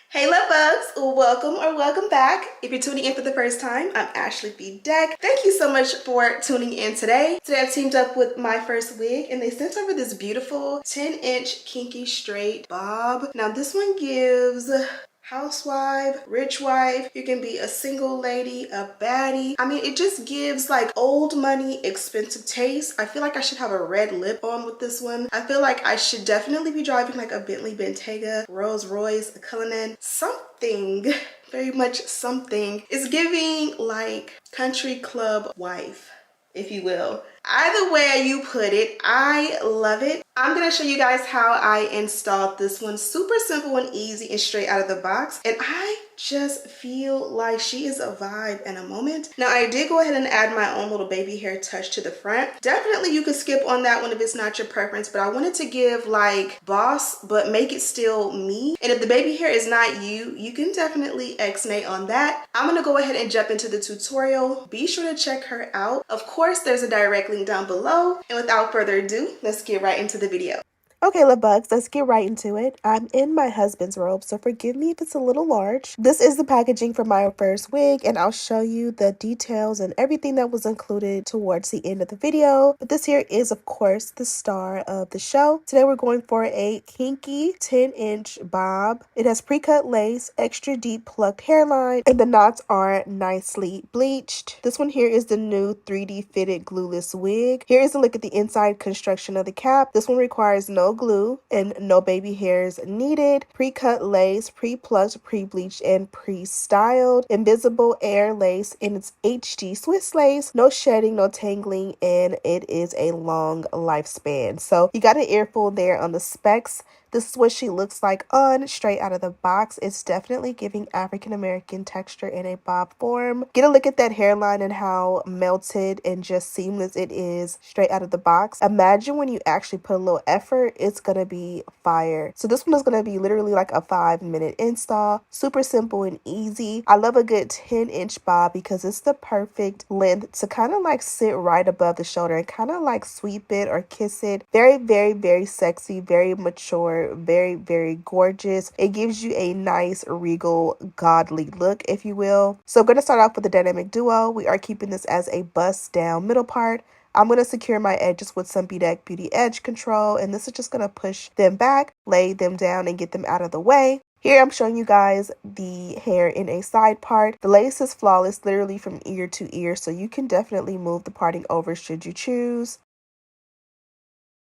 Hey love bugs, welcome or welcome back. If you're tuning in for the first time, I'm Ashley B. Deck. Thank you so much for tuning in today. Today I've teamed up with Myfirstwig and they sent over this beautiful 10-inch kinky straight bob. Now this one gives housewife, rich wife, you can be a single lady, a baddie. I mean, it just gives like old money, expensive taste. I feel like I should have a red lip on with this one. I feel like I should definitely be driving like a Bentley Bentayga, Rolls Royce, a Cullinan, something, very much something. It's giving like country club wife, if you will. Either way you put it, I love it. I'm gonna show you guys how I installed this one. Super simple and easy and straight out of the box. And I just feel like she is a vibe and a moment. Now I did go ahead and add my own little baby hair touch to the front. Definitely you could skip on that one if it's not your preference, but I wanted to give like boss, but make it still me. And if the baby hair is not you, you can definitely X-nay on that. I'm gonna go ahead and jump into the tutorial. Be sure to check her out. Of course, there's a direct link down below. And without further ado, let's get right into the video. Okay, love bugs, let's get right into it. I'm in my husband's robe, so forgive me if it's a little large. This is the packaging for my first wig, and I'll show you the details and everything that was included towards the end of the video. But this here is, of course, the star of the show. Today we're going for a kinky 10-inch bob. It has pre-cut lace, extra deep plucked hairline, and the knots are nicely bleached. This one here is the new 3D fitted glueless wig. Here is a look at the inside construction of the cap. This one requires no glue and no baby hairs needed. Pre-cut lace, pre-plucked, pre-bleached, and pre-styled. Invisible air lace in its HD Swiss lace. No shedding, no tangling, and it is a long lifespan. So you got an earful there on the specs. This is what she looks like on straight out of the box. It's definitely giving African American texture in a bob form. Get a look at that hairline and how melted and just seamless it is straight out of the box. Imagine when you actually put a little effort, it's gonna be fire. So this one is gonna be literally like a 5-minute install. Super simple and easy. I love a good 10-inch bob because it's the perfect length to kind of like sit right above the shoulder and kind of like sweep it or kiss it. Very, very, very sexy, very mature, very, very gorgeous. It gives you a nice regal godly look, if you will. So I'm going to start off with the dynamic duo. We are keeping this as a bust down middle part. I'm going to secure my edges with some Bedeck Beauty Edge Control, and this is just going to push them back, lay them down, and get them out of the way. Here I'm showing you guys the hair in a side part. The lace is flawless, literally from ear to ear, so you can definitely move the parting over should you choose.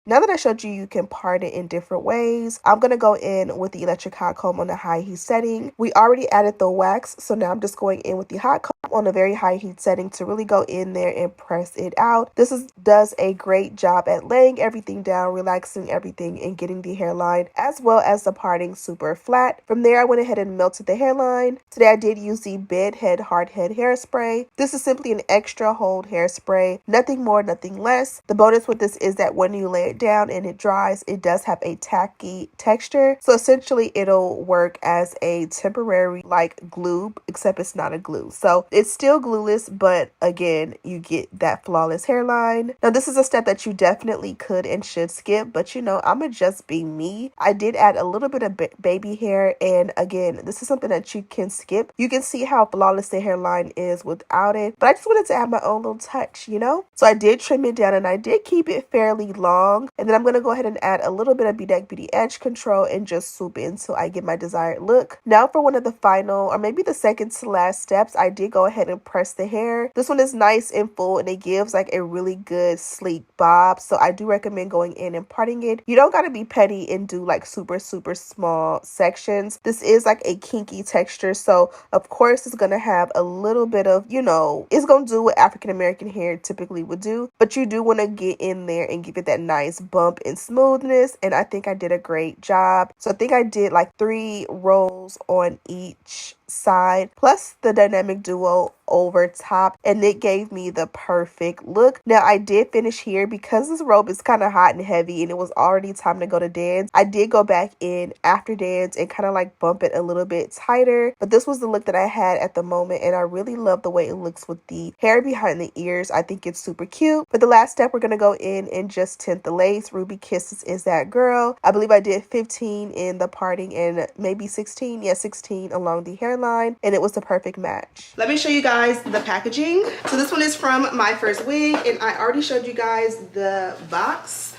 Now that I showed you, you can part it in different ways. I'm going to go in with the electric hot comb on the high heat setting. We already added the wax, so now I'm just going in with the hot comb on a very high heat setting to really go in there and press it out. This does a great job at laying everything down, relaxing everything, and getting the hairline as well as the parting super flat. From there, I went ahead and melted the hairline. Today, I did use the Bed Head Hard Head Hairspray. This is simply an extra hold hairspray. Nothing more, nothing less. The bonus with this is that when you lay it down and it dries, it does have a tacky texture. So essentially, it'll work as a temporary like glue, except it's not a glue. So it's still glueless, but again, you get that flawless hairline. Now, this is a step that you definitely could and should skip, but you know, I'ma just be me. I did add a little bit of baby hair, and again, this is something that you can skip. You can see how flawless the hairline is without it, but I just wanted to add my own little touch, you know? So I did trim it down, and I did keep it fairly long, and then I'm gonna go ahead and add a little bit of Bedeck Beauty Edge Control and just swoop in until I get my desired look. Now for one of the final, or maybe the second to last steps, I did go ahead and press the hair. This one is nice and full, and it gives like a really good sleek bob, so I do recommend going in and parting it. You don't gotta be petty and do like super small sections. This is like a kinky texture, so of course it's gonna have a little bit of, you know, it's gonna do what African American hair typically would do, but you do want to get in there and give it that nice bump and smoothness, and I think I did a great job. So I think I did like 3 rolls on each side plus the dynamic duo over top, and it gave me the perfect look. Now I did finish here because this robe is kind of hot and heavy and it was already time to go to dance. I did go back in after dance and kind of like bump it a little bit tighter, but this was the look that I had at the moment, and I really love the way it looks with the hair behind the ears. I think it's super cute. For the last step, we're gonna go in and just tint the lace. Ruby Kisses is that girl. I believe I did 15 in the parting and maybe 16, yeah, 16 along the hairline, and it was the perfect match. Let me show you guys the packaging. So this one is from Myfirstwig, and I already showed you guys the box.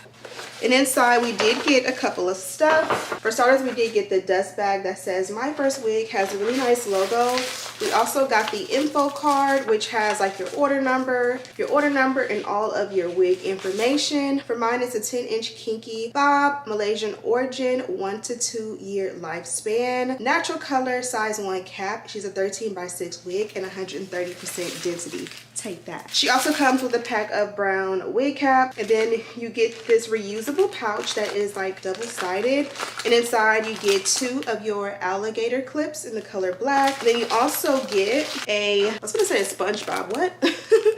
And inside we did get a couple of stuff. For starters, we did get the dust bag that says Myfirstwig, has a really nice logo. We also got the info card, which has like your order number and all of your wig information. For mine, it's a 10-inch kinky bob, Malaysian origin, 1 to 2 year lifespan, natural color, size 1 cap. She's a 13x6 wig and 130% density. Take that. She also comes with a pack of brown wig cap, and then you get this reusable pouch that is like double-sided, and inside you get 2 of your alligator clips in the color black. Then you also get a, I was gonna say a SpongeBob, what?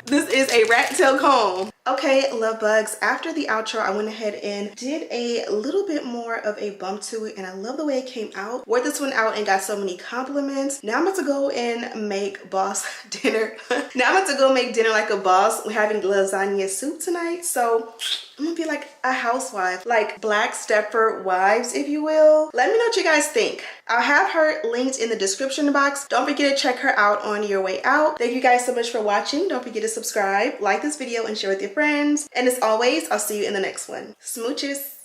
This is a rat tail comb. Okay, love bugs, after the outro, I went ahead and did a little bit more of a bump to it, and I love the way it came out. Wore this one out and got so many compliments. Now I'm about to go and make boss dinner. Now I'm about to go make dinner like a boss. We're having lasagna soup tonight, so I'm gonna be like a housewife, like Black Stepford wives, if you will. Let me know what you guys think. I'll have her linked in the description box. Don't forget to check her out on your way out. Thank you guys so much for watching. Don't forget to subscribe, like this video, and share with your friends. And as always, I'll see you in the next one. Smooches.